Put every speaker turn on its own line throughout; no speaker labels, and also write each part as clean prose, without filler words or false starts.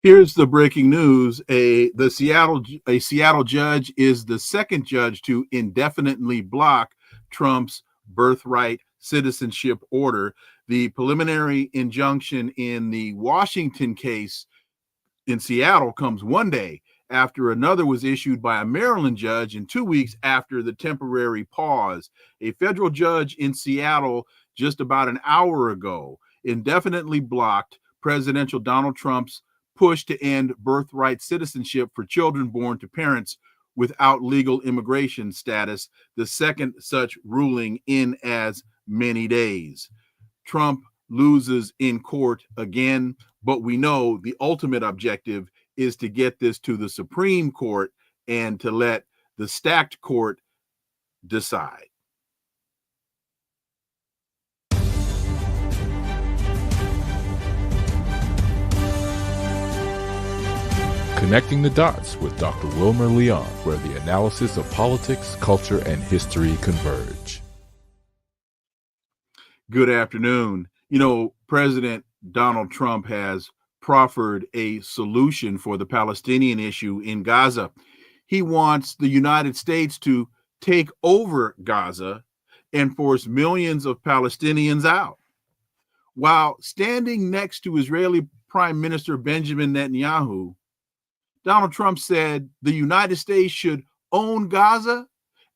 Here's the breaking news. A Seattle judge is the second judge to indefinitely block Trump's birthright citizenship order. The preliminary injunction in the Washington case in Seattle comes one day after another was issued by a Maryland judge and 2 weeks after the temporary pause. A federal judge in Seattle just about an hour ago indefinitely blocked presidential Donald Trump's push to end birthright citizenship for children born to parents without legal immigration status, the second such ruling in as many days. Trump loses in court again, but we know the ultimate objective is to get this to the Supreme Court and to let the stacked court decide.
Connecting the Dots with Dr. Wilmer Leon, where the analysis of politics, culture, and history converge.
Good afternoon. President Donald Trump has proffered a solution for the Palestinian issue in Gaza. He wants the United States to take over Gaza and force millions of Palestinians out. While standing next to Israeli Prime Minister Benjamin Netanyahu, Donald Trump said the United States should own Gaza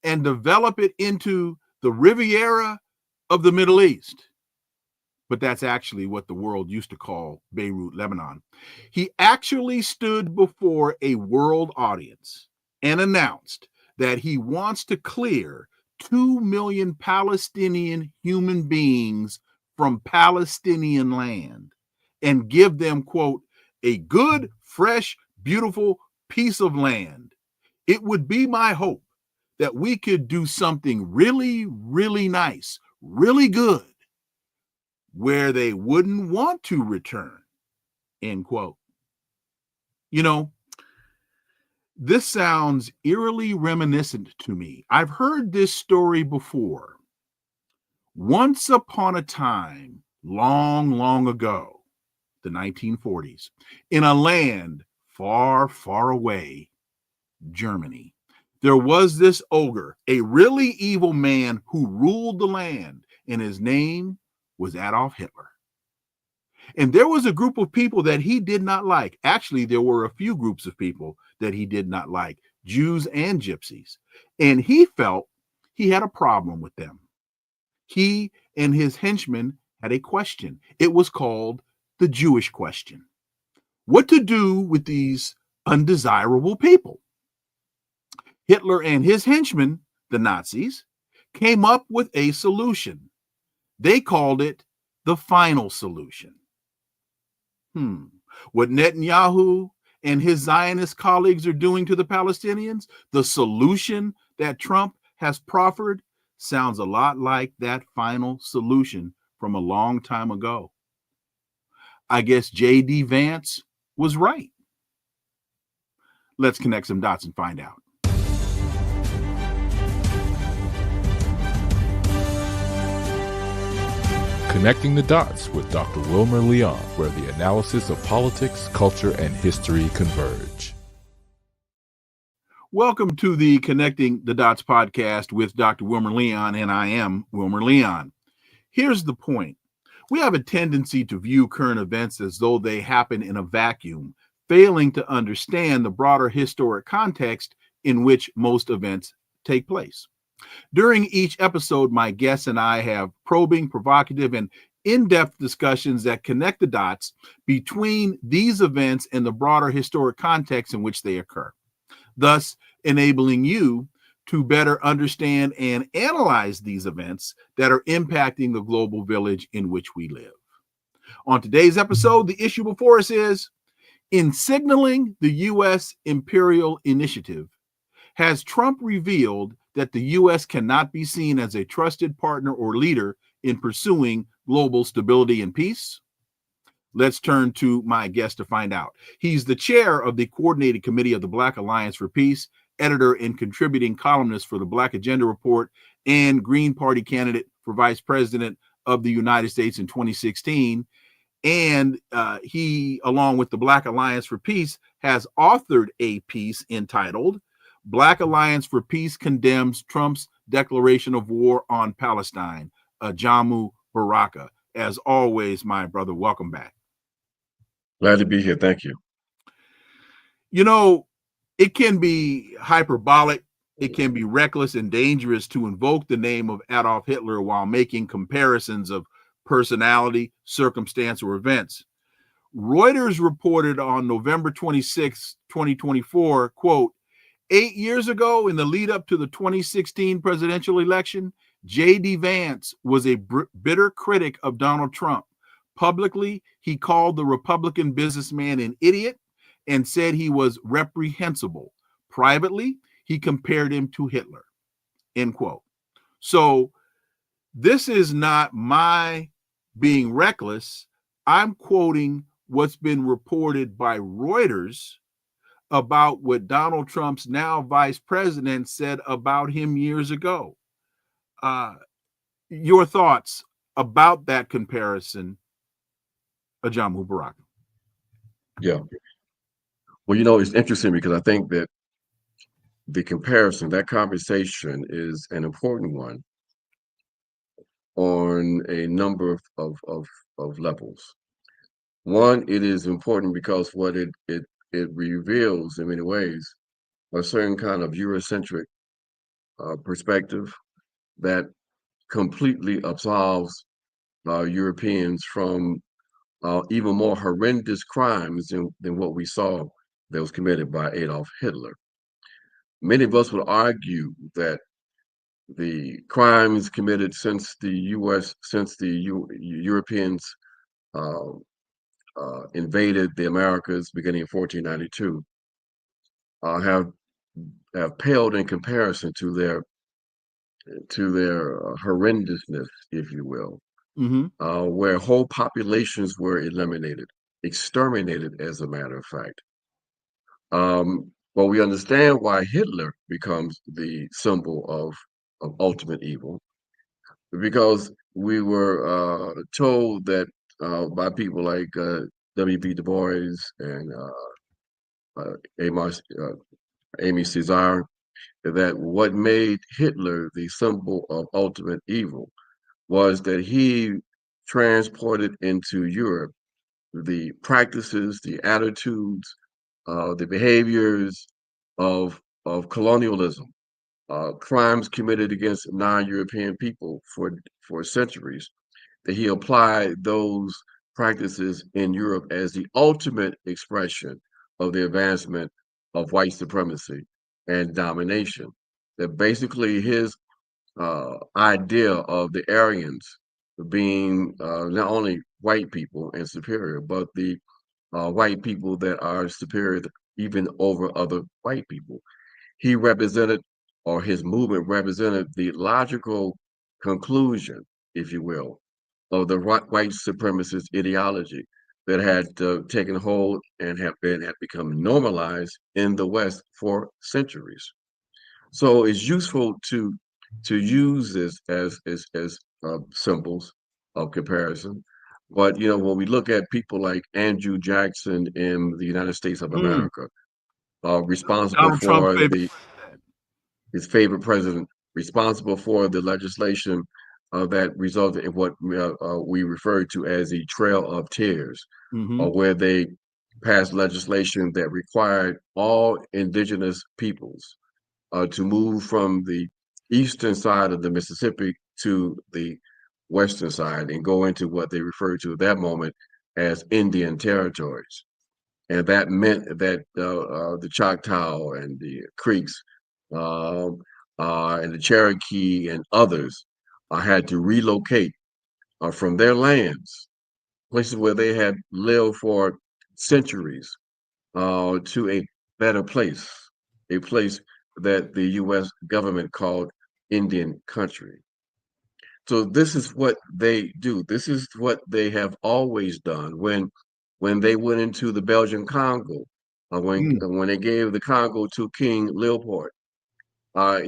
and develop it into the Riviera of the Middle East. But that's actually what the world used to call Beirut, Lebanon. He actually stood before a world audience and announced that he wants to clear 2 million Palestinian human beings from Palestinian land and give them, quote, a good, fresh, beautiful piece of land. It would be my hope that we could do something really, really nice, really good, where they wouldn't want to return, end quote. This sounds eerily reminiscent to me. I've heard this story before. Once upon a time, long, long ago, the 1940s, in a land far, far away, Germany, there was this ogre, a really evil man who ruled the land, and his name was Adolf Hitler. And there was a group of people that he did not like. Actually, there were a few groups of people that he did not like, Jews and gypsies. And he felt he had a problem with them. He and his henchmen had a question. It was called the Jewish question. What to do with these undesirable people? Hitler and his henchmen, the Nazis, came up with a solution. They called it the final solution. What Netanyahu and his Zionist colleagues are doing to the Palestinians, the solution that Trump has proffered, sounds a lot like that final solution from a long time ago. I guess J.D. Vance was right. Let's connect some dots and find out.
Connecting the Dots with Dr. Wilmer Leon, where the analysis of politics, culture, and history converge.
Welcome to the Connecting the Dots podcast with Dr. Wilmer Leon, and I am Wilmer Leon. Here's the point. We have a tendency to view current events as though they happen in a vacuum, failing to understand the broader historic context in which most events take place. During each episode, my guests and I have probing, provocative, and in-depth discussions that connect the dots between these events and the broader historic context in which they occur, thus enabling you to better understand and analyze these events that are impacting the global village in which we live. On today's episode, the issue before us is, in signaling the U.S. imperial initiative, has Trump revealed that the U.S. cannot be seen as a trusted partner or leader in pursuing global stability and peace? Let's turn to my guest to find out. He's the chair of the Coordinating Committee of the Black Alliance for Peace, editor and contributing columnist for the Black Agenda Report, and Green Party candidate for Vice President of the United States in 2016. And he, along with the Black Alliance for Peace, has authored a piece entitled Black Alliance for Peace Condemns Trump's Declaration of War on Palestine, Ajamu Baraka. As always, my brother, welcome back.
Glad to be here. Thank you.
You know, it can be hyperbolic, it can be reckless and dangerous to invoke the name of Adolf Hitler while making comparisons of personality, circumstance, or events. Reuters reported on November 26, 2024, quote, 8 years ago, in the lead up to the 2016 presidential election, J.D. Vance was a bitter critic of Donald Trump. Publicly, he called the Republican businessman an idiot and said he was reprehensible. Privately, he compared him to Hitler, end quote. So this is not my being reckless. I'm quoting what's been reported by Reuters about what Donald Trump's now vice president said about him years ago. Your thoughts about that comparison, Ajamu Baraka?
Yeah. Well, you know, it's interesting because I think that the comparison, that conversation is an important one on a number of levels. One, it is important because what it reveals in many ways a certain kind of Eurocentric perspective that completely absolves Europeans from even more horrendous crimes than what we saw that was committed by Adolf Hitler. Many of us would argue that the crimes committed since the Europeans uh, invaded the Americas beginning in 1492 have paled in comparison to their horrendousness, if you will, where whole populations were eliminated, exterminated, as a matter of fact. But we understand why Hitler becomes the symbol of ultimate evil, because we were told that by people like W.B. Du Bois and Amy Cesar, that what made Hitler the symbol of ultimate evil was that he transported into Europe the practices, the attitudes, the behaviors of colonialism, crimes committed against non-European people for centuries. That he applied those practices in Europe as the ultimate expression of the advancement of white supremacy and domination. That basically his idea of the Aryans being not only white people and superior, but the white people that are superior even over other white people. He represented, or his movement represented, the logical conclusion, if you will, of the white supremacist ideology that had taken hold and had become normalized in the West for centuries. So it's useful to use this as symbols of comparison. But you know, when we look at people like Andrew Jackson in the United States of America, responsible
Donald Trump
for his favorite president, responsible for the legislation that resulted in what we refer to as the Trail of Tears, where they passed legislation that required all indigenous peoples to move from the eastern side of the Mississippi to the western side and go into what they referred to at that moment as Indian territories. And that meant that the Choctaw and the Creeks and the Cherokee and others had to relocate from their lands, places where they had lived for centuries, to a better place, a place that the U.S. government called Indian country. So this is what they do. This is what they have always done. When they went into the Belgian Congo, when they gave the Congo to King Leopold,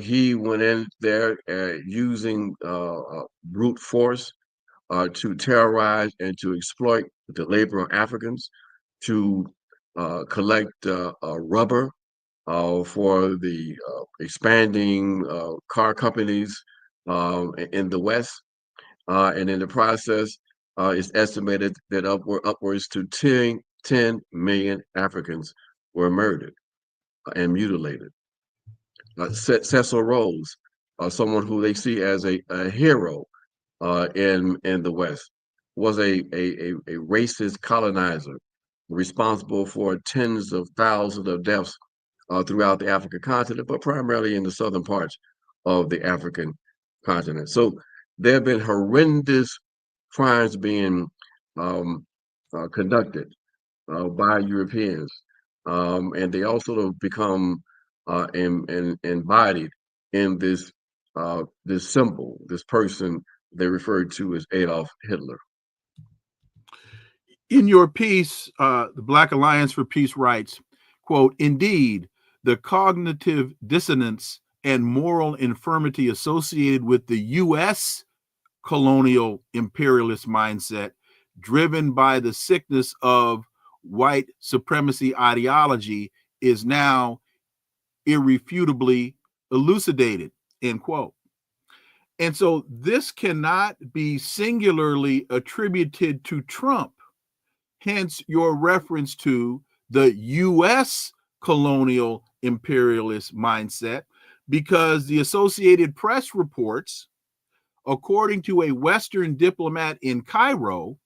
he went in there using brute force to terrorize and to exploit the labor of Africans, to collect rubber for the expanding car companies in the West. And in the process, it's estimated that upwards to 10 million Africans were murdered and mutilated. Cecil Rhodes, someone who they see as a hero in the West, was a racist colonizer responsible for tens of thousands of deaths throughout the African continent, but primarily in the southern parts of the African continent. So there have been horrendous crimes being um, conducted by Europeans, and they also have become embodied in this symbol, this person they referred to as Adolf Hitler.
In your piece, the Black Alliance for Peace writes, quote, indeed, the cognitive dissonance and moral infirmity associated with the U.S. colonial imperialist mindset, driven by the sickness of white supremacy ideology, is now irrefutably elucidated, end quote. And so this cannot be singularly attributed to Trump. Hence your reference to the U.S. colonial imperialist mindset, because the Associated Press reports, according to a Western diplomat in Cairo,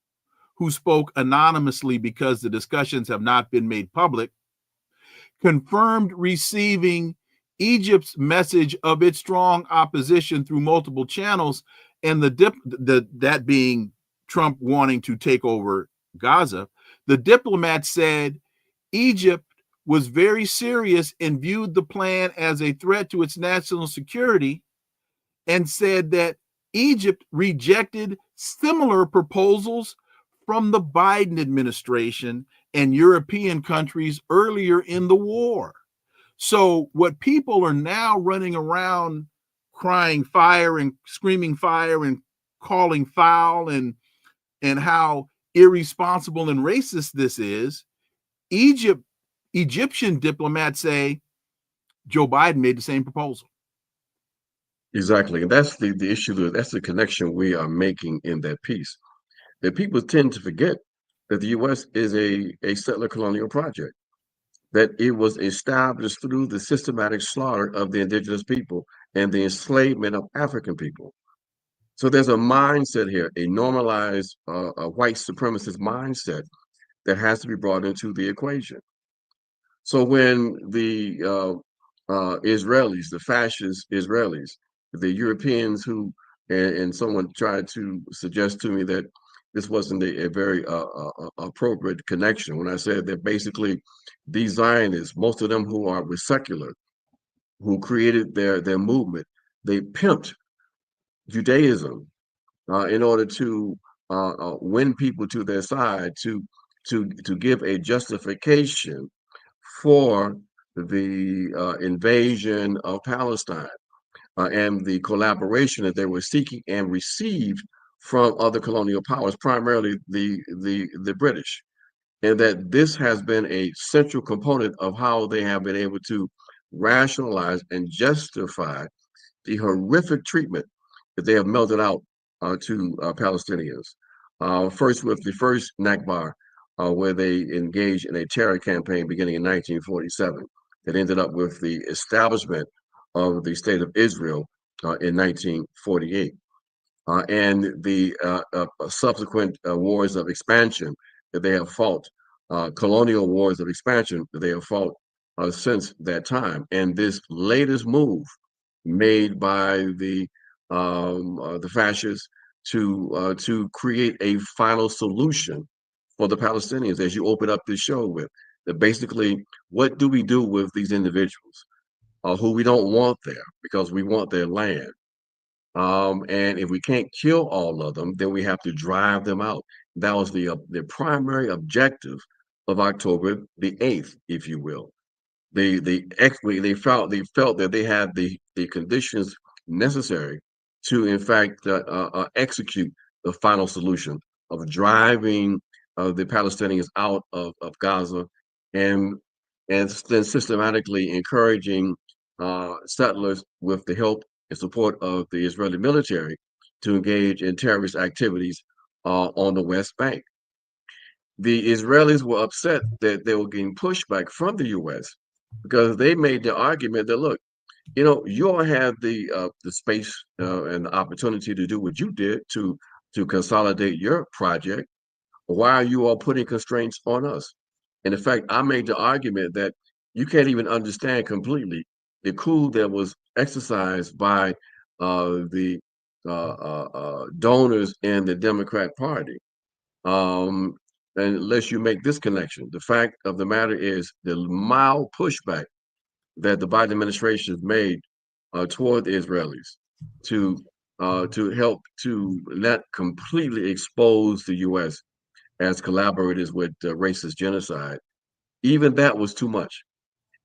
who spoke anonymously because the discussions have not been made public, confirmed receiving Egypt's message of its strong opposition through multiple channels, and that being Trump wanting to take over Gaza. The diplomat said Egypt was very serious and viewed the plan as a threat to its national security, and said that Egypt rejected similar proposals from the Biden administration and European countries earlier in the war. So what people are now running around crying fire and screaming fire and calling foul and how irresponsible and racist this is, Egyptian diplomats say Joe Biden made the same proposal.
Exactly. And that's the issue. That's the connection we are making in that piece. That people tend to forget that the U.S. is a settler colonial project, that it was established through the systematic slaughter of the indigenous people and the enslavement of African people. So there's a mindset here, a normalized a white supremacist mindset that has to be brought into the equation. So when the Israelis, the fascist Israelis, the Europeans and someone tried to suggest to me that this wasn't a very appropriate connection when I said that basically these Zionists, most of them who were secular, who created their movement, they pimped Judaism in order to win people to their side, to give a justification for the invasion of Palestine and the collaboration that they were seeking and received from other colonial powers, primarily the British, and that this has been a central component of how they have been able to rationalize and justify the horrific treatment that they have meted out to Palestinians. First with the first Nakba, where they engaged in a terror campaign beginning in 1947 that ended up with the establishment of the state of Israel in 1948. And the subsequent wars of expansion that they have fought, colonial wars of expansion that they have fought since that time. And this latest move made by the fascists to create a final solution for the Palestinians, as you open up this show with, that basically, what do we do with these individuals who we don't want there because we want their land? And if we can't kill all of them, then we have to drive them out. That was the primary objective of October the 8th, if you will. They felt that they had the conditions necessary to, in fact, execute the final solution of driving the Palestinians out of Gaza, and then systematically encouraging settlers with the help and support of the Israeli military to engage in terrorist activities on the West Bank. The Israelis were upset that they were getting pushback from the U.S. because they made the argument that, look, you all had the space and the opportunity to do what you did to consolidate your project. Why are you all putting constraints on us? And in fact, I made the argument that you can't even understand completely the coup that was exercised by the donors in the Democrat Party, um, unless you make this connection. The fact of the matter is the mild pushback that the Biden administration has made toward the Israelis to help to not completely expose the U.S. as collaborators with racist genocide. Even that was too much,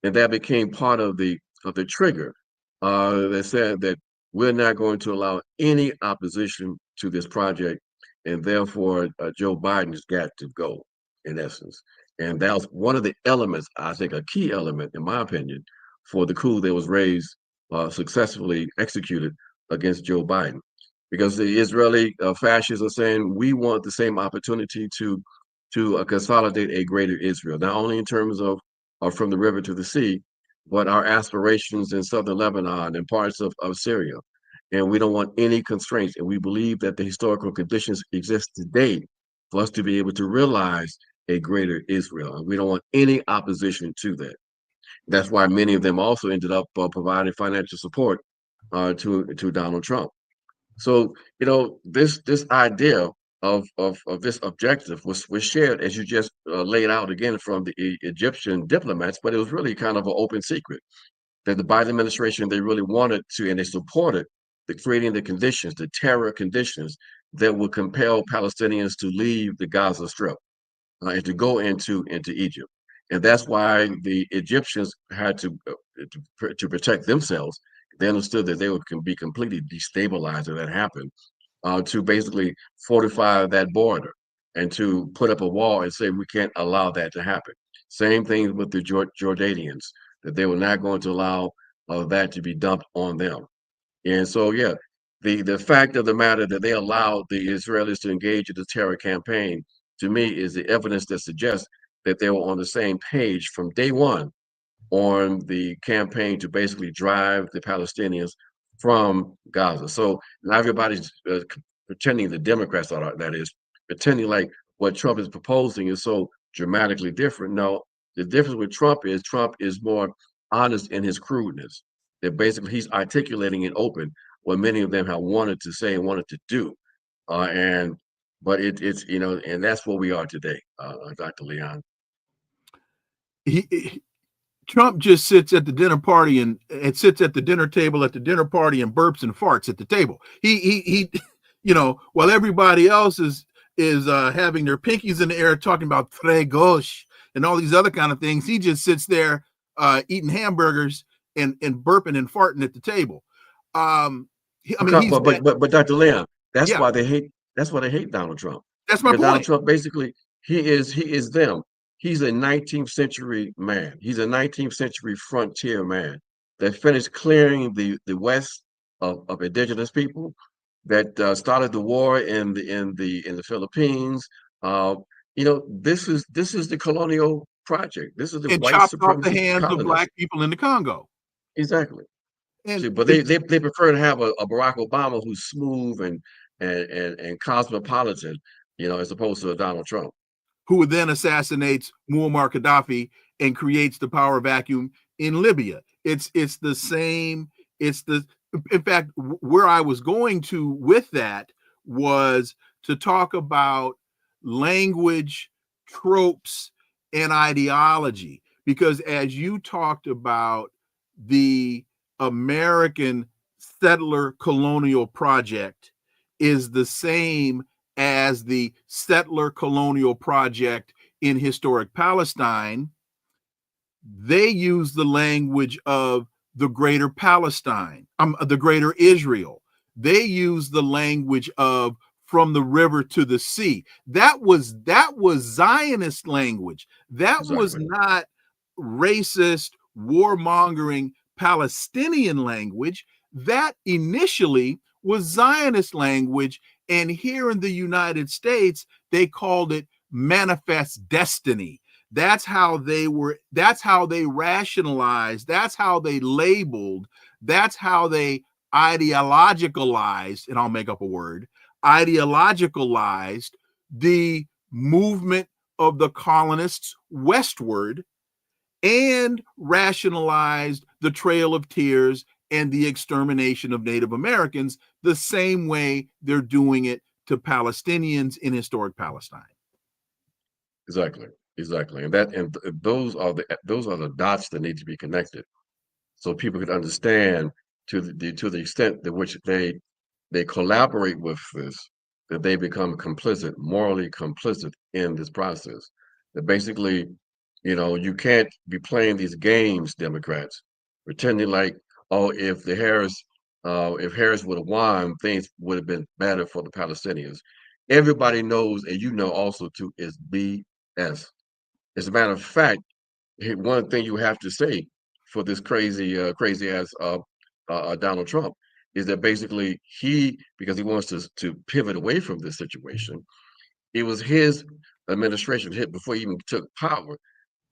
and that became part of the trigger that said that we're not going to allow any opposition to this project, and therefore Joe Biden's got to go, in essence. And that was one of the elements, I think, a key element, in my opinion, for the coup that was raised, successfully executed against Joe Biden, because the Israeli fascists are saying we want the same opportunity to consolidate a greater Israel, not only in terms of from the river to the sea, but our aspirations in southern Lebanon and parts of Syria. And we don't want any constraints. And we believe that the historical conditions exist today for us to be able to realize a greater Israel. And we don't want any opposition to that. That's why many of them also ended up providing financial support to Donald Trump. So, this idea of this objective was shared, as you just laid out again, from the Egyptian diplomats, but it was really kind of an open secret that the Biden administration, they really wanted to, and they supported creating the conditions, the terror conditions that would compel Palestinians to leave the Gaza Strip and to go into Egypt. And that's why the Egyptians had to protect themselves. They understood that they would be completely destabilized if that happened, to basically fortify that border and to put up a wall and say we can't allow that to happen. Same thing with the Jordanians, that they were not going to allow that to be dumped on them. And so, yeah, the fact of the matter that they allowed the Israelis to engage in the terror campaign, to me, is the evidence that suggests that they were on the same page from day one on the campaign to basically drive the Palestinians from Gaza. So now everybody's pretending, the Democrats are, that is, pretending like what Trump is proposing is so dramatically different. No, the difference with Trump is more honest in his crudeness. That basically he's articulating in open what many of them have wanted to say and wanted to do. And but it's and that's where we are today, Dr. Leon.
Trump just sits at the dinner party and sits at the dinner table at the dinner party and burps and farts at the table. He while everybody else is having their pinkies in the air talking about très gauche and all these other kind of things, he just sits there eating hamburgers and burping and farting at the table.
But Dr. Leon, that's
yeah,
why they hate. That's why they hate Donald Trump.
that's my
Because Donald
point.
Trump basically he is them. He's a 19th century man. He's a 19th century frontier man that finished clearing the West of indigenous people, that started the war in the Philippines. This is the colonial project. This is the
And
white
chopped off the
supremacist
hands of
colonists.
black people in the Congo.
Exactly.
And
See, but they prefer to have a Barack Obama who's smooth and cosmopolitan, as opposed to a Donald Trump.
who then assassinates Muammar Gaddafi and creates the power vacuum in Libya. It's the same. In fact, where I was going to with that was to talk about language, tropes, and ideology. Because as you talked about the American settler colonial project is the same as the settler colonial project in historic Palestine, they use the language of the greater Palestine, the greater Israel. They use the language of from the river to the sea. That was Zionist language. That was
Exactly.
not racist, warmongering Palestinian language. That initially was Zionist language. And here in the United States, they called it manifest destiny. That's how they rationalized, that's how they labeled, that's how they ideologicalized, and I'll make up a word, ideologicalized the movement of the colonists westward, and rationalized the Trail of Tears and the extermination of Native Americans the same way they're doing it to Palestinians in historic Palestine.
Exactly. Exactly. And those are the dots that need to be connected, so people can understand to the extent to which they collaborate with this, that they become complicit, morally complicit in this process. That basically, you can't be playing these games, Democrats, pretending like, oh, if Harris would have won, things would have been better for the Palestinians. Everybody knows, and also too, is BS. As a matter of fact, one thing you have to say for this crazy ass Donald Trump is that basically because he wants to pivot away from this situation, it was his administration hit before he even took power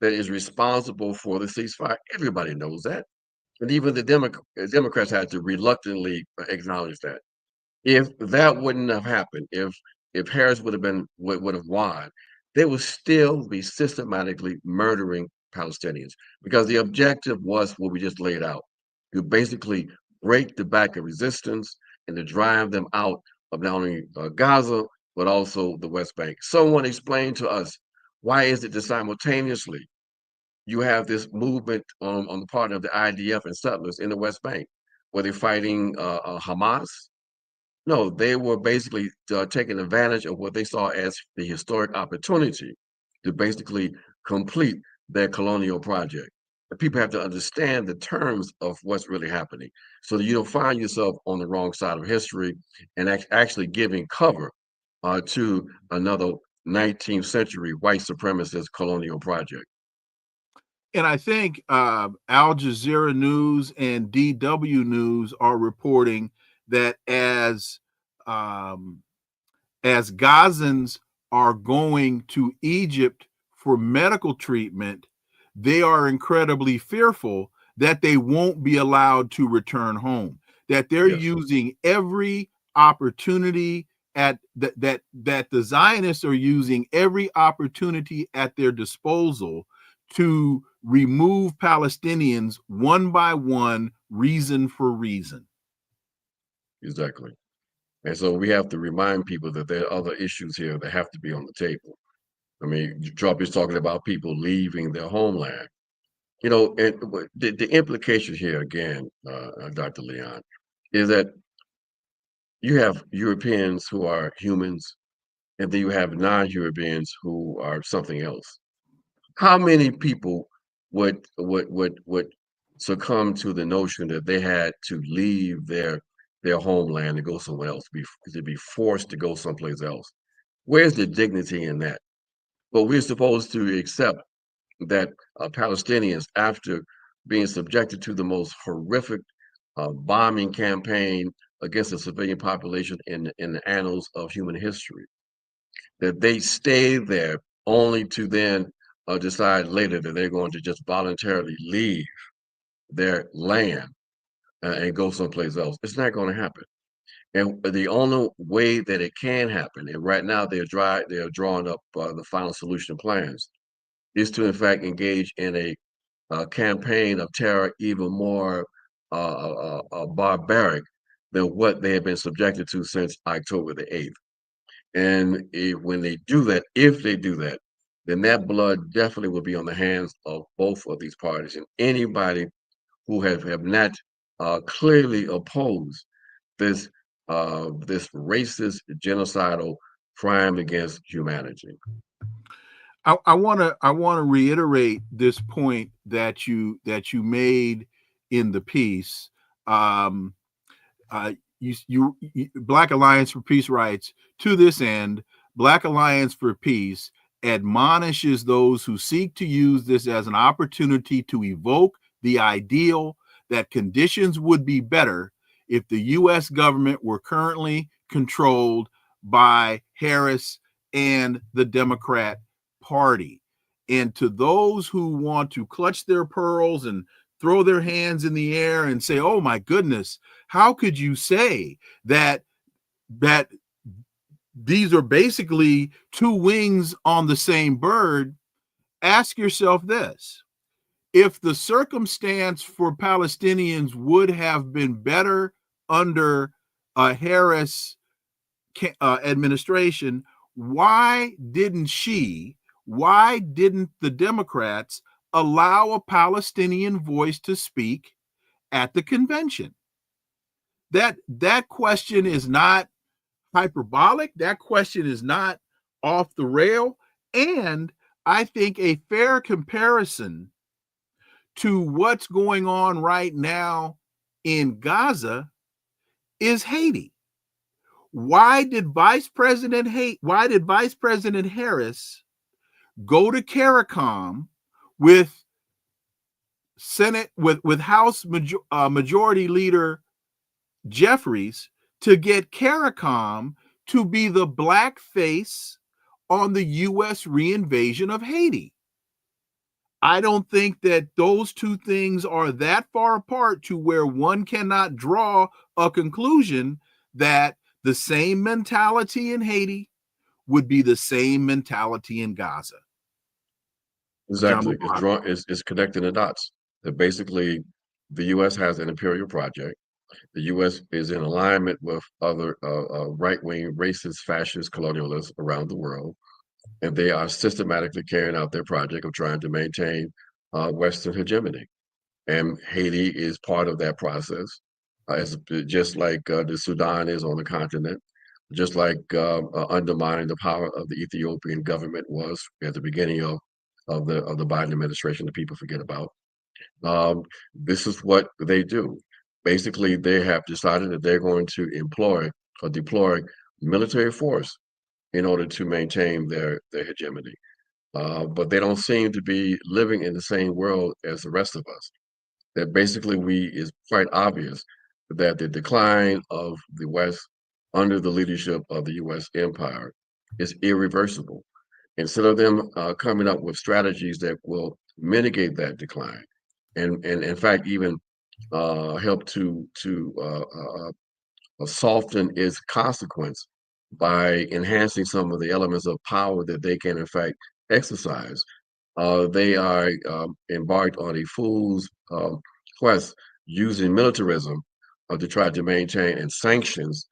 that is responsible for the ceasefire. Everybody knows that, and even the Democrats had to reluctantly acknowledge that. If that wouldn't have happened, if Harris would have won, they would still be systematically murdering Palestinians, because the objective was what we just laid out: to basically break the back of resistance and to drive them out of not only Gaza but also the West Bank. Someone explain to us, why is it that simultaneously you have this movement on the part of the IDF and settlers in the West Bank? Were they fighting Hamas? No, they were basically taking advantage of what they saw as the historic opportunity to basically complete their colonial project. And people have to understand the terms of what's really happening, so that you don't find yourself on the wrong side of history and actually giving cover to another 19th century white supremacist colonial project.
And I think Al Jazeera News and DW News are reporting that um, as Gazans are going to Egypt for medical treatment, they are incredibly fearful that they won't be allowed to return home, that they're
Yes,
using every opportunity that the Zionists are using every opportunity at their disposal to remove Palestinians one by one, reason for reason.
exactly. And so we have to remind people that there are other issues here that have to be on the table. I mean, Trump is talking about people leaving their homeland. And the implication here again, Dr. Leon, is that you have Europeans who are humans, and then you have non-Europeans who are something else. How many people would succumb to the notion that they had to leave their homeland and go somewhere else, to be forced to go someplace else? Where's the dignity in that? But we're supposed to accept that Palestinians, after being subjected to the most horrific bombing campaign against the civilian population in the annals of human history, that they stay there only to then decide later that they're going to just voluntarily leave their land and go someplace else. It's not going to happen. And the only way that it can happen, and right now they're drawing up the final solution plans, is to in fact engage in a campaign of terror even more barbaric than what they have been subjected to since October the 8th. And when they do that, if they do that, then that blood definitely will be on the hands of both of these parties, and anybody who have not clearly opposed this this racist genocidal crime against humanity.
I want to reiterate this point that you made in the piece. Um, Black Alliance for Peace writes, to this end, Black Alliance for Peace admonishes those who seek to use this as an opportunity to evoke the ideal that conditions would be better if the U.S. government were currently controlled by Harris and the Democrat Party. And to those who want to clutch their pearls and throw their hands in the air and say, oh my goodness, how could you say that these are basically two wings on the same bird? Ask yourself this: if the circumstance for Palestinians would have been better under a Harris administration, why didn't the Democrats allow a Palestinian voice to speak at the convention? That question is not hyperbolic. That question is not off the rail. And I think a fair comparison to what's going on right now in Gaza is Haiti. Why did Vice President Harris go to CARICOM with House Majority Leader Jeffries to get CARICOM to be the black face on the U.S. reinvasion of Haiti? I don't think that those two things are that far apart to where one cannot draw a conclusion that the same mentality in Haiti would be the same mentality in Gaza.
Exactly. It's connecting the dots. That basically the U.S. has an imperial project. The U.S. is in alignment with other right-wing racist, fascist colonialists around the world, and they are systematically carrying out their project of trying to maintain Western hegemony. And Haiti is part of that process, just like the Sudan is on the continent, just like undermining the power of the Ethiopian government was at the beginning of the Biden administration that people forget about. This is what they do. Basically, they have decided that they're going to employ or deploy military force in order to maintain their hegemony. But they don't seem to be living in the same world as the rest of us. That basically it's quite obvious that the decline of the West under the leadership of the U.S. empire is irreversible. Instead of them coming up with strategies that will mitigate that decline, and in fact even help to soften its consequence by enhancing some of the elements of power that they can in fact exercise. They are embarked on a fool's quest using militarism to try to maintain, and sanctions,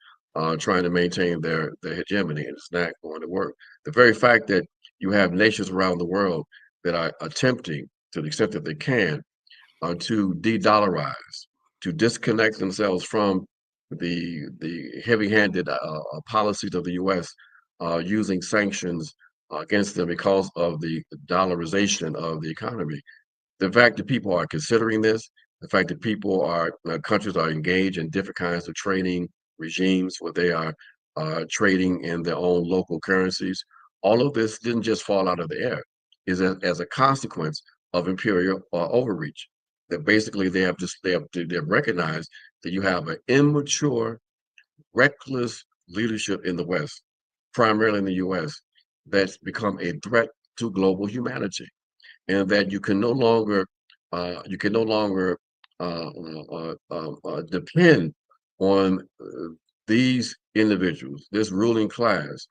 trying to maintain their hegemony, and it's not going to work. The very fact that you have nations around the world that are attempting, to the extent that they can, to de-dollarize, to disconnect themselves from the heavy-handed policies of the U.S. Using sanctions against them because of the dollarization of the economy. The fact that people are considering this, the fact that countries are engaged in different kinds of trading regimes where they are trading in their own local currencies, all of this didn't just fall out of the air. Is as a consequence of imperial overreach. That basically they have recognized that you have an immature, reckless leadership in the West, primarily in the U.S., that's become a threat to global humanity, and that you can no longer depend on these individuals, this ruling class,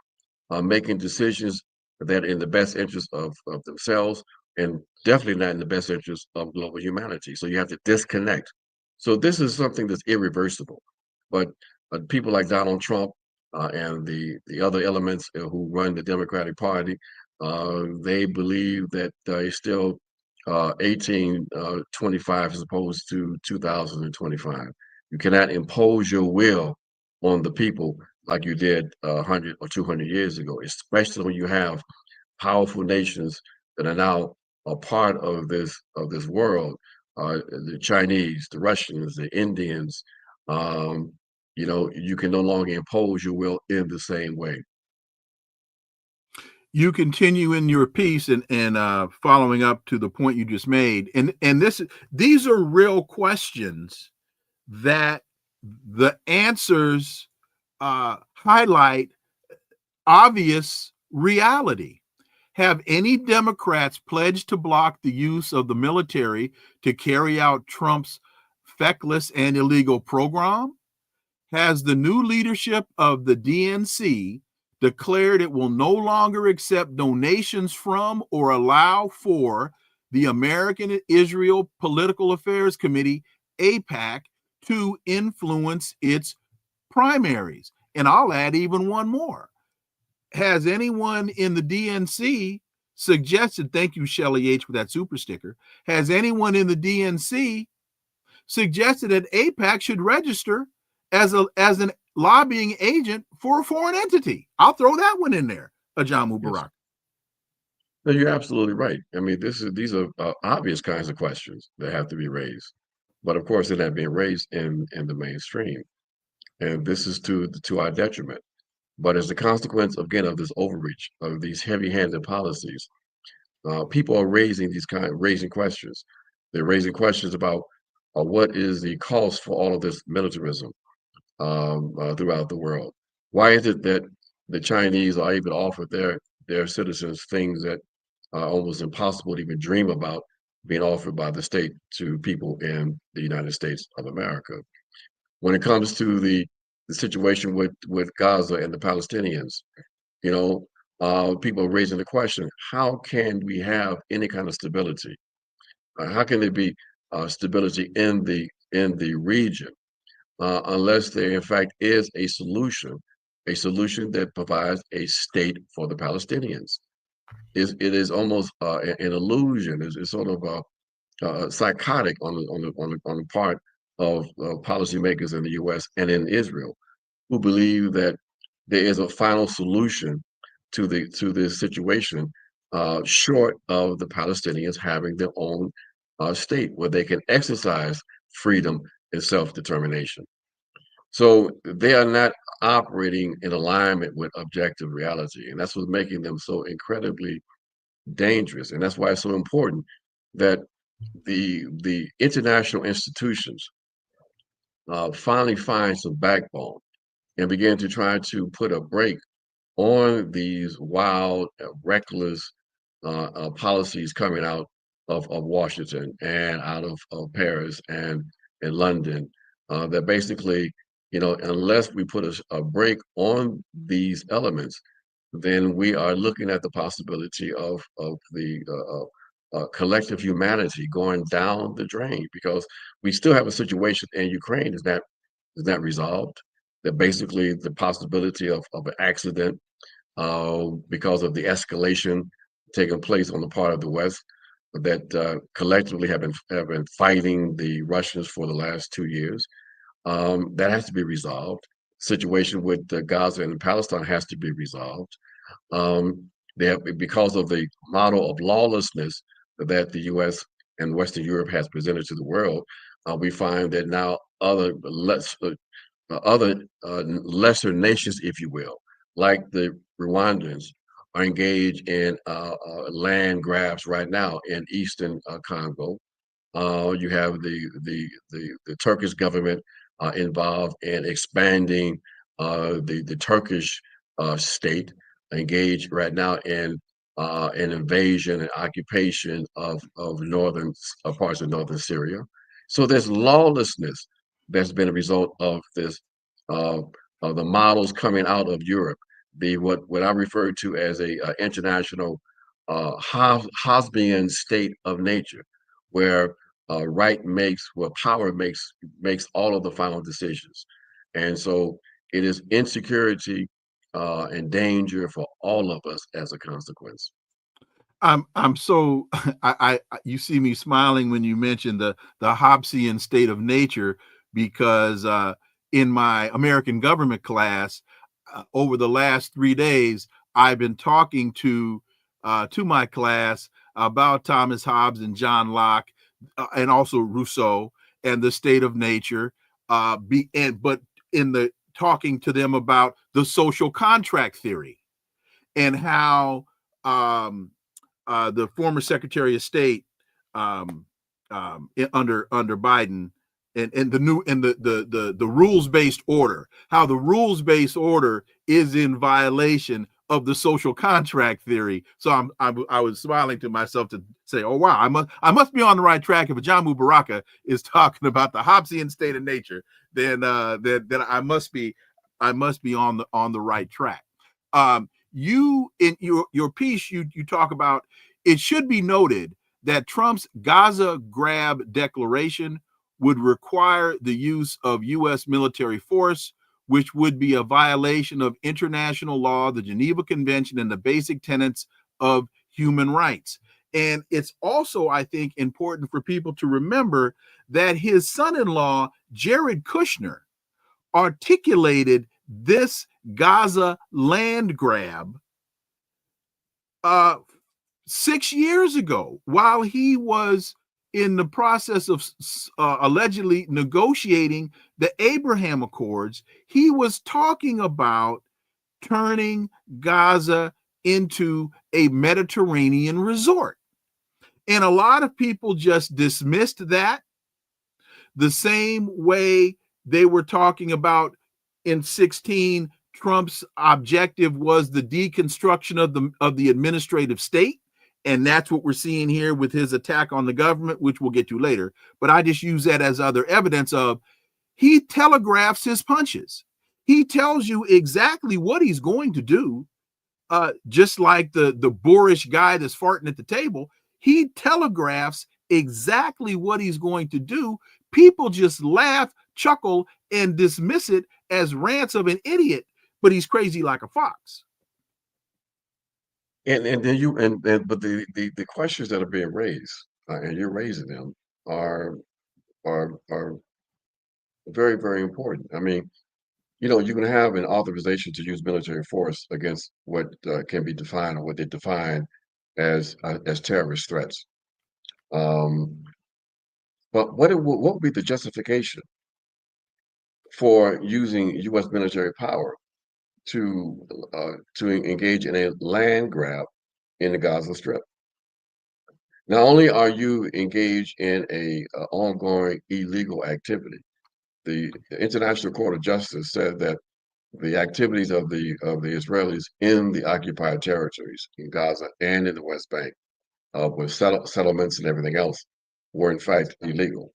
making decisions that are in the best interest of themselves, and definitely not in the best interest of global humanity. So you have to disconnect. So this is something that's irreversible. But people like Donald Trump and the other elements who run the Democratic Party, they believe that it's still 1825 as opposed to 2025. You cannot impose your will on the people like you did 100 or 200 years ago, especially when you have powerful nations that are now a part of this world. The Chinese, the Russians, the Indians, you can no longer impose your will in the same way.
You continue in your piece and following up to the point you just made, and these are real questions that the answers highlight obvious reality. Have any Democrats pledged to block the use of the military to carry out Trump's feckless and illegal program? Has the new leadership of the DNC declared it will no longer accept donations from or allow for the American Israel Political Affairs Committee, AIPAC, to influence its primaries? And I'll add even one more. Has anyone in the DNC suggested, thank you, Shelly H, for that super sticker, has anyone in the DNC suggested that AIPAC should register as an lobbying agent for a foreign entity? I'll throw that one in there, Ajamu Baraka.
No, you're absolutely right. I mean, these are obvious kinds of questions that have to be raised, but of course, they're not being raised in the mainstream, and this is to our detriment. But as a consequence, again, of this overreach, of these heavy-handed policies, people are raising questions. They're raising questions about what is the cost for all of this militarism throughout the world. Why is it that the Chinese are able to offer their citizens things that are almost impossible to even dream about being offered by the state to people in the United States of America? When it comes to the situation with Gaza and the Palestinians, people are raising the question: how can we have any kind of stability? How can there be stability in the region unless there, in fact, is a solution that provides a state for the Palestinians? It is almost an illusion. It's sort of psychotic on the part of policymakers in the U.S. and in Israel, who believe that there is a final solution to this situation, short of the Palestinians having their own state where they can exercise freedom and self-determination. So they are not operating in alignment with objective reality, and that's what's making them so incredibly dangerous. And that's why it's so important that the international institutions finally find some backbone and begin to try to put a break on these wild, reckless policies coming out of Washington and out of Paris and London, that basically, unless we put a break on these elements, then we are looking at the possibility of the collective humanity going down the drain, because we still have a situation in Ukraine is not resolved. That basically the possibility of an accident because of the escalation taking place on the part of the West that collectively have been fighting the Russians for the last 2 years. That has to be resolved. Situation with Gaza and Palestine has to be resolved. Because of the model of lawlessness that the U.S. and Western Europe has presented to the world, we find that now other lesser nations, if you will, like the Rwandans, are engaged in land grabs right now in eastern Congo. You have the Turkish government involved in expanding the Turkish state, engaged right now in an invasion and occupation of northern parts of northern Syria. So there's lawlessness that's been a result of this, of the models coming out of Europe, what I refer to as a international Hobbesian state of nature, where where power makes all of the final decisions, and so it is insecurity and danger for all of us as a consequence.
I'm so I you see me smiling when you mention the Hobbesian state of nature, because in my American government class over the last 3 days, I've been talking to my class about Thomas Hobbes and John Locke, and also Rousseau, and the state of nature. But in the talking to them about the social contract theory and how the former Secretary of State under Biden and the new and the rules-based order, how the rules-based order is in violation of the social contract theory. So I was smiling to myself to say, oh wow, I must be on the right track. If Ajamu Baraka is talking about the Hobbesian state of nature, then I must be on the right track. You in your piece, you talk about, it should be noted that Trump's Gaza grab declaration would require the use of U.S. military force, which would be a violation of international law, the Geneva Convention, and the basic tenets of human rights. And it's also, I think, important for people to remember that his son-in-law, Jared Kushner, articulated this Gaza land grab 6 years ago while he was in the process of allegedly negotiating the Abraham Accords. He was talking about turning Gaza into a Mediterranean resort. And a lot of people just dismissed that the same way they were talking about in 2016. Trump's objective was the deconstruction of the administrative state. And that's what we're seeing here with his attack on the government, which we'll get to later. But I just use that as other evidence of he telegraphs his punches. He tells you exactly what he's going to do, just like the boorish guy that's farting at the table. He telegraphs exactly what he's going to do. People just laugh, chuckle, and dismiss it as rants of an idiot, but he's crazy like a fox.
And then but the questions that are being raised, and you're raising them, are very, very important. I mean, you can have an authorization to use military force against what can be defined, or what they define as terrorist threats. But what would be the justification for using U.S. military power to engage in a land grab in the Gaza Strip? Not only are you engaged in a ongoing illegal activity, the International Court of Justice said that the activities of the Israelis in the occupied territories in Gaza and in the West Bank, with settlements and everything else, were in fact illegal.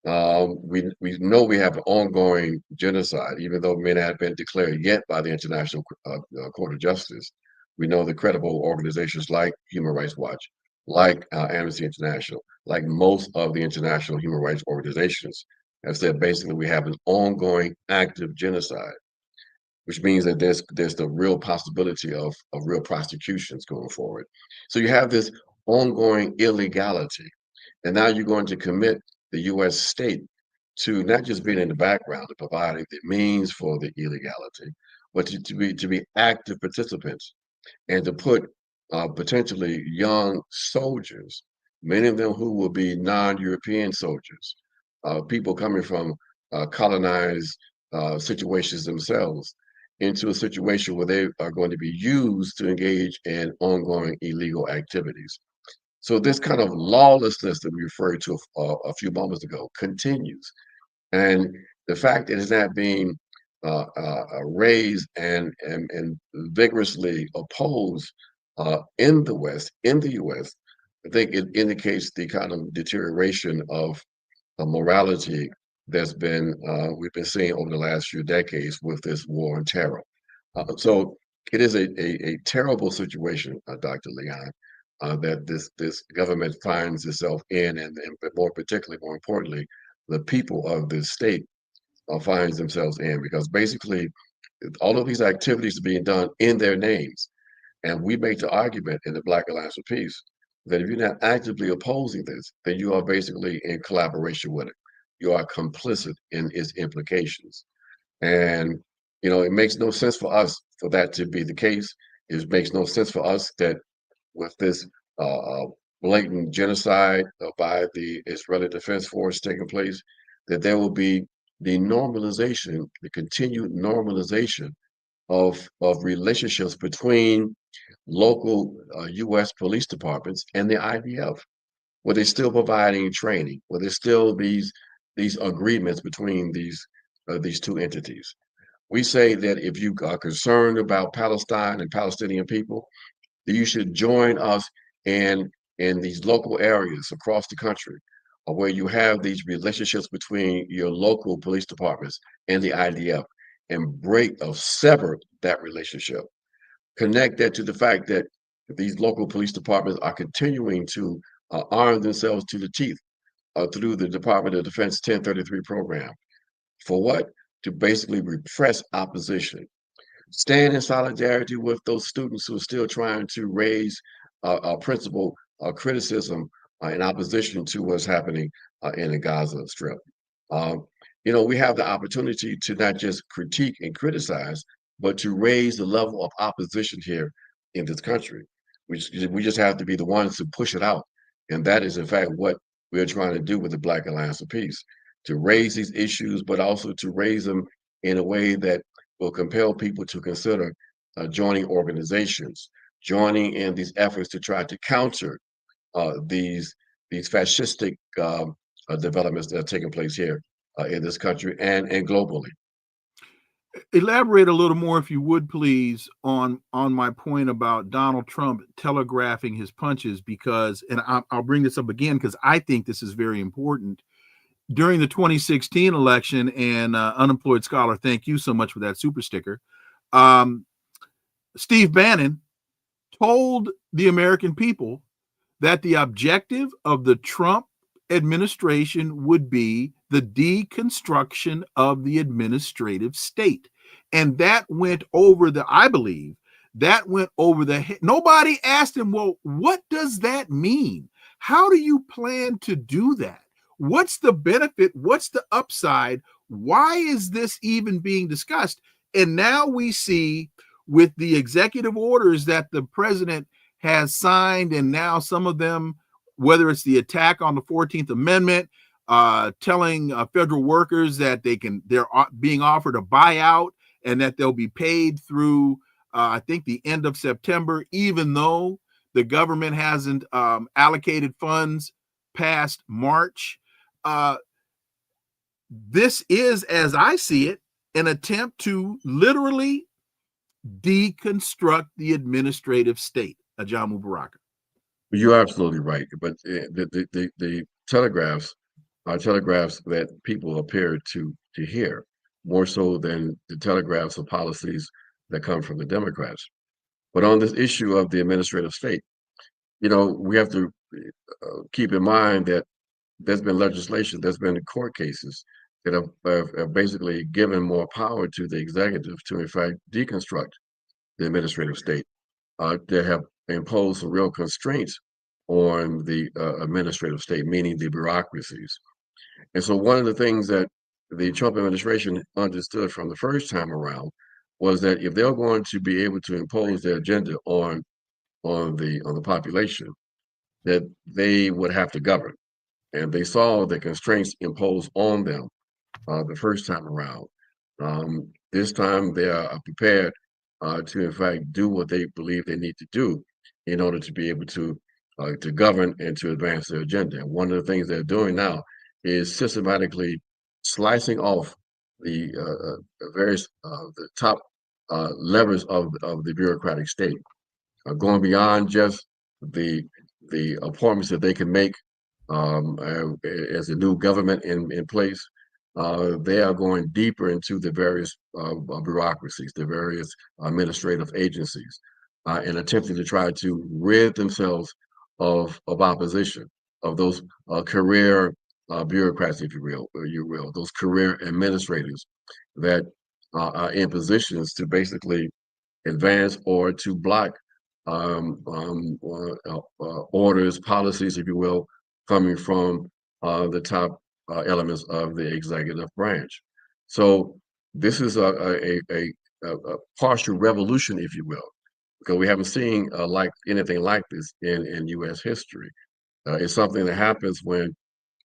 We know we have an ongoing genocide, even though it may not have been declared yet by the International Court of Justice. We know the credible organizations like Human Rights Watch, like Amnesty International, like most of the international human rights organizations, have said basically we have an ongoing active genocide, which means that there's the real possibility of real prosecutions going forward. So you have this ongoing illegality, and now you're going to commit the U.S. state to not just being in the background and providing the means for the illegality, but to be active participants, and to put potentially young soldiers, many of them who will be non-European soldiers, people coming from colonized situations themselves, into a situation where they are going to be used to engage in ongoing illegal activities. So this kind of lawlessness that we referred to a few moments ago continues, and the fact that it's not being raised and vigorously opposed in the West, in the U.S., I think it indicates the kind of deterioration of morality that's been we've been seeing over the last few decades with this war on terror. So it is a terrible situation, Dr. Leon, that this government finds itself in, and more particularly, more importantly, the people of this state finds themselves in, because basically all of these activities are being done in their names. And we make the argument in the Black Alliance for Peace that if you're not actively opposing this, then you are basically in collaboration with it. You are complicit in its implications. And, it makes no sense for us for that to be the case. It makes no sense for us that with this blatant genocide by the Israeli Defense Force taking place, that there will be the normalization, the continued normalization of relationships between local U.S. police departments and the IDF, where they're still providing training, where there's still these agreements between these two entities. We say that if you are concerned about Palestine and Palestinian people, that you should join us in these local areas across the country where you have these relationships between your local police departments and the IDF and break or sever that relationship. Connect that to the fact that these local police departments are continuing to arm themselves to the teeth through the Department of Defense 1033 program. For what? To basically repress opposition. Stand in solidarity with those students who are still trying to raise principal criticism in opposition to what's happening in the Gaza Strip. Um, we have the opportunity to not just critique and criticize, but to raise the level of opposition here in this country. We just have to be the ones to push it out. And that is, in fact, what we're trying to do with the Black Alliance of Peace, to raise these issues, but also to raise them in a way that will compel people to consider joining organizations, joining in these efforts to try to counter these fascistic developments that are taking place here in this country and globally.
Elaborate a little more, if you would, please, on my point about Donald Trump telegraphing his punches, because, and I'll bring this up again because I think this is very important. During the 2016 election, and Unemployed Scholar, thank you so much for that super sticker. Steve Bannon told the American people that the objective of the Trump administration would be the deconstruction of the administrative state. And that went over I believe, that went over the head. Nobody asked him, well, what does that mean? How do you plan to do that? What's the benefit? What's the upside? Why is this even being discussed? And now we see with the executive orders that the president has signed, and now some of them, whether it's the attack on the 14th Amendment, telling federal workers that they're being offered a buyout and that they'll be paid through, I think, the end of September, even though the government hasn't allocated funds past March. This is, as I see it, an attempt to literally deconstruct the administrative state. Ajamu Baraka.
You're absolutely right, but the telegraphs are telegraphs that people appear to hear more so than the telegraphs of policies that come from the Democrats. But on this issue of the administrative state, we have to keep in mind that there's been legislation, there's been court cases that have basically given more power to the executive to, in fact, deconstruct the administrative state. They have imposed some real constraints on the administrative state, meaning the bureaucracies. And so one of the things that the Trump administration understood from the first time around was that if they're going to be able to impose their agenda on the population, that they would have to govern. And they saw the constraints imposed on them the first time around. This time they are prepared to, in fact, do what they believe they need to do in order to be able to govern and to advance their agenda. And one of the things they're doing now is systematically slicing off the various the top levers of the bureaucratic state, going beyond just the appointments that they can make as a new government in place. They are going deeper into the various bureaucracies, the various administrative agencies, and attempting to try to rid themselves of opposition, of those career bureaucrats, if you will, those career administrators that are in positions to basically advance or to block orders, policies, if you will, coming from the top elements of the executive branch. So this is a partial revolution, if you will, because we haven't seen like anything like this in U.S. history. It's something that happens when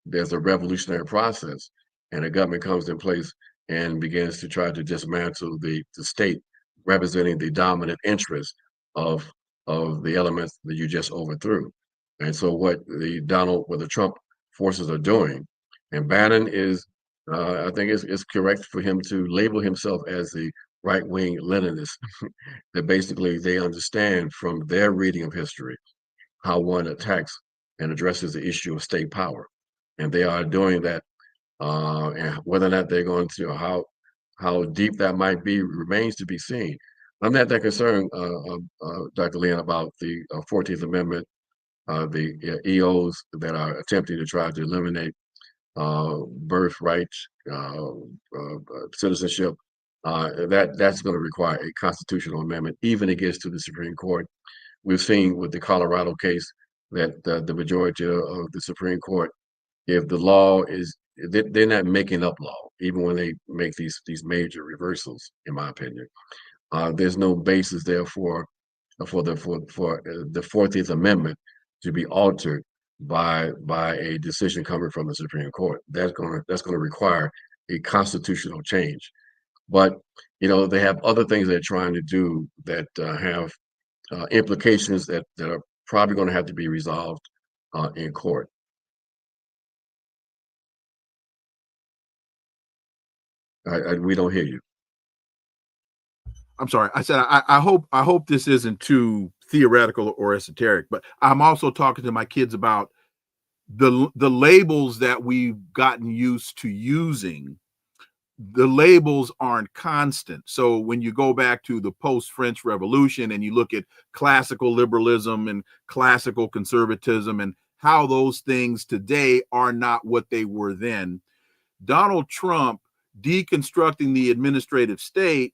there's a revolutionary process, and a government comes in place and begins to try to dismantle the state representing the dominant interest of the elements that you just overthrew. And so what the Trump forces are doing, and Bannon is, I think it's correct for him to label himself as the right-wing Leninist, that basically they understand from their reading of history how one attacks and addresses the issue of state power. And they are doing that, and whether or not they're going to, how deep that might be remains to be seen. I'm not that concerned, Dr. Leon, about the 14th Amendment, the EOs that are attempting to try to eliminate birthright, citizenship. That's going to require a constitutional amendment, even it gets to the Supreme Court. We've seen with the Colorado case that the majority of the Supreme Court, if the law is, they're not making up law, even when they make these major reversals, in my opinion. There's no basis there for the 14th Amendment to be altered by a decision coming from the Supreme Court. That's going to require a constitutional change. But they have other things they're trying to do that have implications that are probably going to have to be resolved in court. We don't hear you.
I'm sorry. I said I hope this isn't too theoretical or esoteric, but I'm also talking to my kids about the labels that we've gotten used to using. The labels aren't constant. So when you go back to the post-French Revolution and you look at classical liberalism and classical conservatism and how those things today are not what they were then, Donald Trump deconstructing the administrative state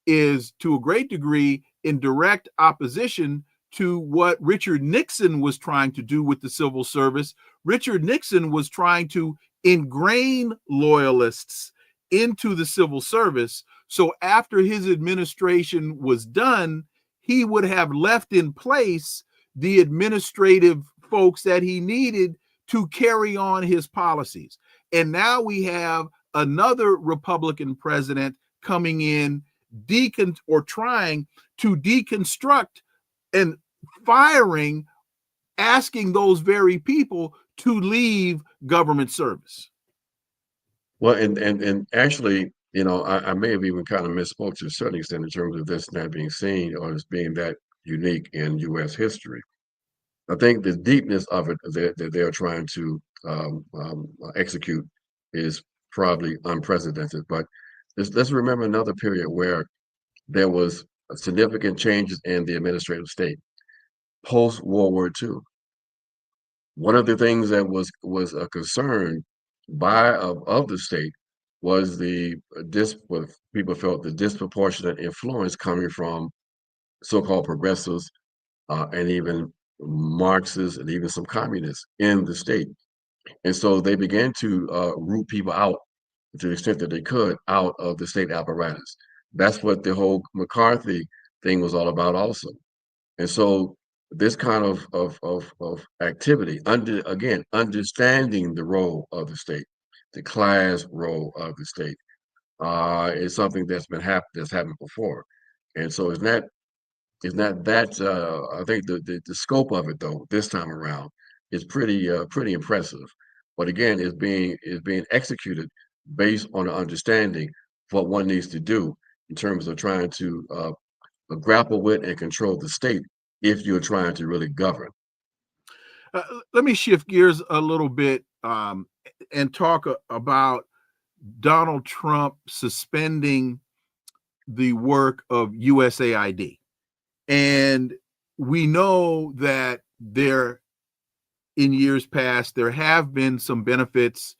is to a great degree in direct opposition to what Richard Nixon was trying to do with the civil service. Richard Nixon was trying to ingrain loyalists into the civil service. So after his administration was done, he would have left in place the administrative folks that he needed to carry on his policies. And now we have another Republican president coming in, trying to deconstruct and firing, asking those very people to leave government service.
Well, and actually, I may have even kind of misspoke to a certain extent in terms of this not being seen or as being that unique in U.S. history. I think the deepness of it that they're trying to execute is probably unprecedented. But let's remember another period where there was significant changes in the administrative state post World War II. One of the things that was a concern of the state was what people felt the disproportionate influence coming from so-called progressives and even Marxists and even some communists in the state. And so they began to root people out to the extent that they could out of the state apparatus. That's what the whole McCarthy thing was all about also. And so this kind of activity, understanding the role of the state, the class role of the state, is something that's happened before. And so it's not that I think the scope of it though this time around is pretty impressive. But again, is being executed based on an understanding of what one needs to do in terms of trying to grapple with and control the state if you're trying to really govern.
Let me shift gears a little bit and talk about Donald Trump suspending the work of USAID. And we know that in years past, there have been some benefits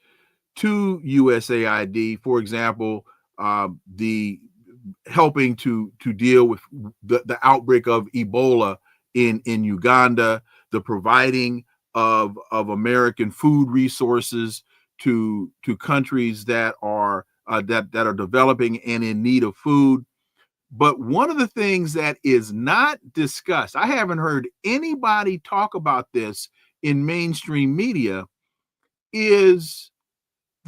to USAID. For example, the helping to deal with the outbreak of Ebola in Uganda, the providing of American food resources to countries that are developing and in need of food. But one of the things that is not discussed, I haven't heard anybody talk about this in mainstream media, is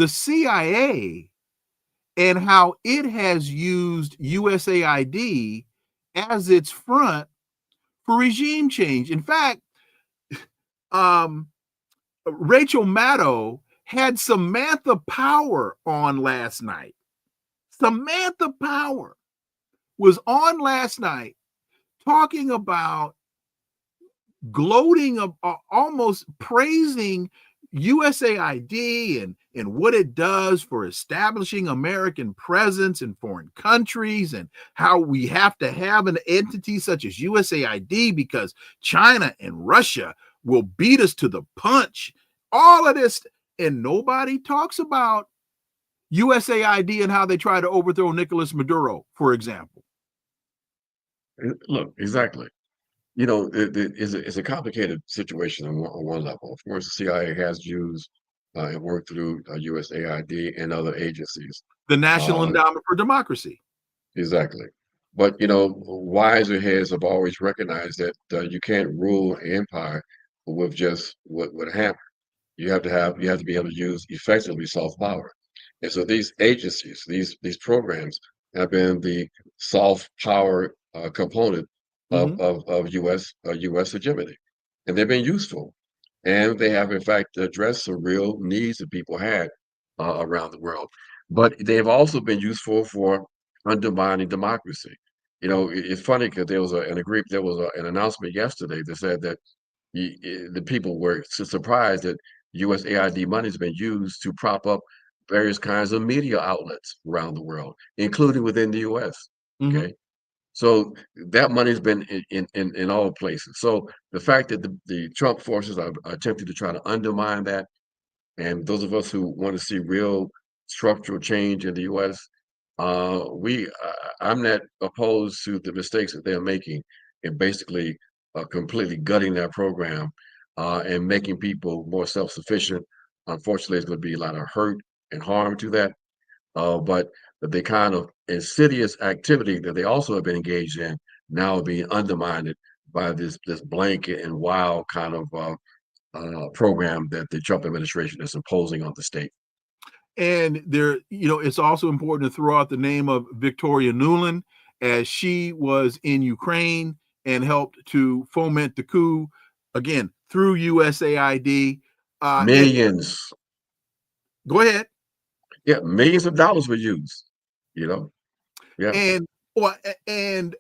the CIA and how it has used USAID as its front for regime change. In fact, um, Rachel Maddow had Samantha Power on last night. Samantha Power was on last night talking about gloating of almost praising USAID and what it does for establishing American presence in foreign countries, and how we have to have an entity such as USAID because China and Russia will beat us to the punch. All of this, and nobody talks about USAID and how they try to overthrow Nicolas Maduro, for example.
Look, exactly. It's a complicated situation on one level. Of course, the CIA has used and worked through USAID and other agencies.
The National
Uh,
Endowment for Democracy.
exactly. But, wiser heads have always recognized that you can't rule an empire with just what happened. You have to be able to use effectively soft power. And so these agencies, these programs have been the soft power component
Mm-hmm.
of US hegemony. And they've been useful. And they have in fact addressed some real needs that people had around the world. But they've also been useful for undermining democracy. It's funny because there was an announcement yesterday that said that the people were surprised that USAID money has been used to prop up various kinds of media outlets around the world, including within the US.
Mm-hmm.
Okay. So that money's been in all places. So the fact that the Trump forces are attempting to try to undermine that, and those of us who want to see real structural change in the US, I'm not opposed to the mistakes that they're making in basically completely gutting their program and making people more self-sufficient. Unfortunately, there's going to be a lot of hurt and harm to that. But the kind of insidious activity that they also have been engaged in now being undermined by this blanket and wild kind of program that the Trump administration is imposing on the state.
And it's also important to throw out the name of Victoria Nuland, as she was in Ukraine and helped to foment the coup, again, through USAID. And
Millions.
go ahead.
Yeah, millions of dollars were used, you know? Yeah.
And well, and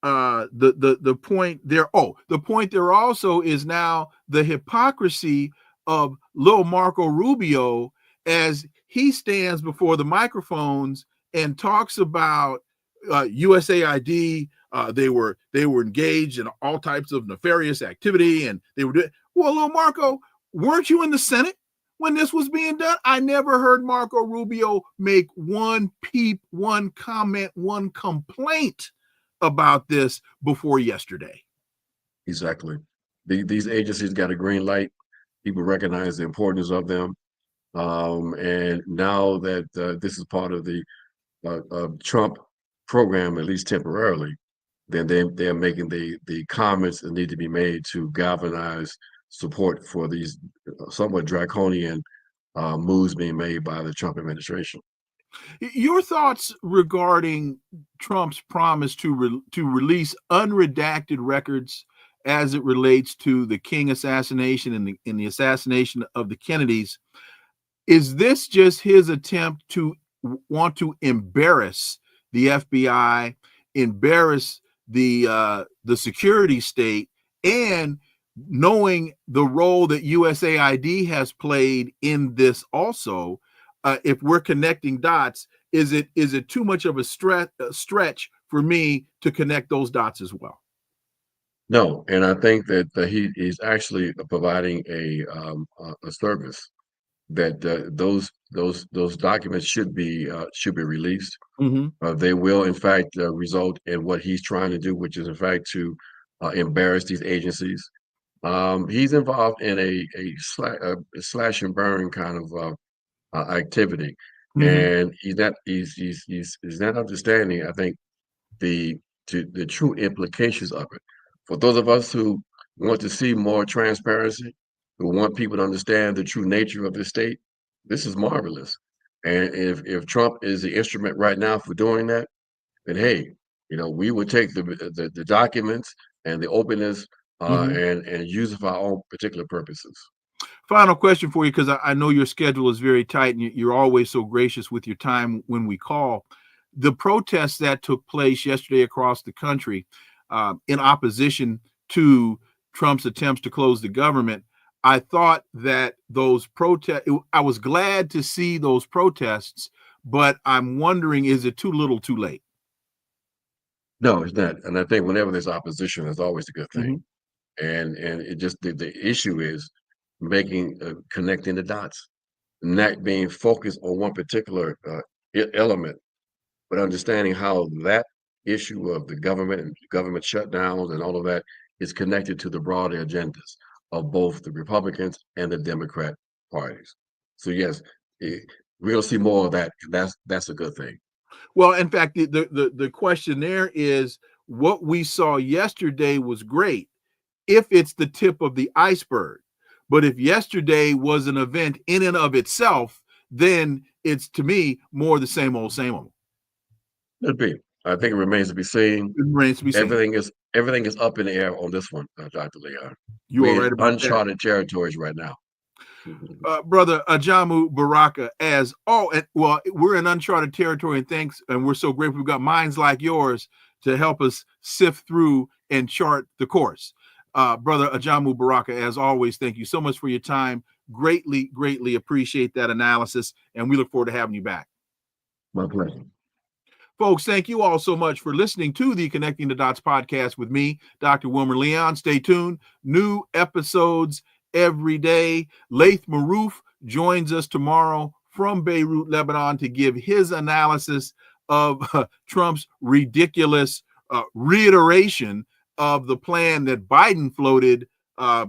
the point there, the point there also is now the hypocrisy of Lil Marco Rubio, as he stands before the microphones and talks about USAID. They were engaged in all types of nefarious activity, and they were doing well. Lil Marco, weren't you in the Senate when this was being done? I never heard Marco Rubio make one peep, one comment, one complaint about this before yesterday.
Exactly. These agencies got a green light. People recognize the importance of them. And now that this is part of the Trump program, at least temporarily, then they're making the comments that need to be made to galvanize support for these somewhat draconian moves being made by the Trump administration.
Your thoughts regarding Trump's promise to release unredacted records as it relates to the King assassination and the assassination of the Kennedys? Is this just his attempt to want to embarrass the FBI, embarrass the security state, and knowing the role that USAID has played in this also? If we're connecting dots, is it too much of a stretch for me to connect those dots as well?
No, and I think that he is actually providing a service that those documents should be released.
Mm-hmm.
They will, in fact, result in what he's trying to do, which is, in fact, to embarrass these agencies. He's involved in a slash and burn kind of activity,
Mm-hmm.
and he's not understanding, I think, the the true implications of it. For those of us who want to see more transparency, who want people to understand the true nature of the state, This is marvelous. And if Trump is the instrument right now for doing that, then hey, we would take the documents and the openness
Mhm.
and use it for our own particular purposes.
Final question for you, because I know your schedule is very tight and you're always so gracious with your time when we call. The protests that took place yesterday across the country in opposition to Trump's attempts to close the government, I thought that those protests, I was glad to see those protests, but I'm wondering, is it too little too late?
No, it's not. And I think whenever there's opposition, it's always a good thing.
Mhm.
And it just the issue is making connecting the dots, not being focused on one particular element, but understanding how that issue of the government and government shutdowns and all of that is connected to the broader agendas of both the Republicans and the Democrat parties. So yes, eh, we're gonna see more of that. That's a good thing.
Well, in fact, the question there is what we saw yesterday was great if it's the tip of the iceberg. But if yesterday was an event in and of itself, then it's to me more the same old, same old.
Could be. I think it remains to be seen.
It remains to be seen.
Everything is up in the air on this one, Dr. Leon.
You are
We're
right
in
about that.
uncharted territories right now.
Brother Ajamu Baraka, we're in uncharted territory, and thanks, and we're so grateful we've got minds like yours to help us sift through and chart the course. Brother Ajamu Baraka, as always, thank you so much for your time. Greatly, greatly appreciate that analysis, and we look forward to having you back.
My pleasure.
Folks, thank you all so much for listening to the Connecting the Dots podcast with me, Dr. Wilmer Leon. Stay tuned. New episodes every day. Laith Marouf joins us tomorrow from Beirut, Lebanon, to give his analysis of Trump's ridiculous reiteration of the plan that Biden floated a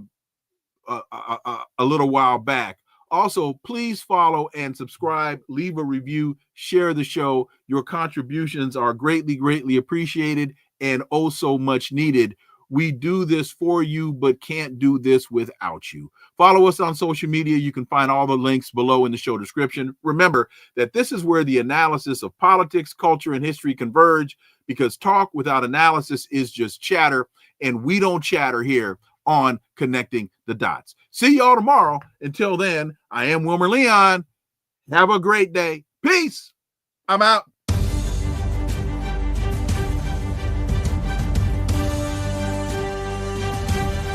little while back. Also, please follow and subscribe, leave a review, share the show. Your contributions are greatly, greatly appreciated and oh so much needed. We do this for you, but can't do this without you. Follow us on social media. You can find all the links below in the show description. Remember that this is where the analysis of politics, culture, and history converge, because talk without analysis is just chatter, and we don't chatter here on Connecting the Dots. See y'all tomorrow. Until then, I am Wilmer Leon. Have a great day. Peace. I'm out.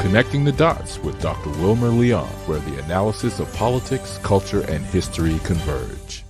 Connecting the Dots with Dr. Wilmer Leon, where the analysis of politics, culture, and history converge.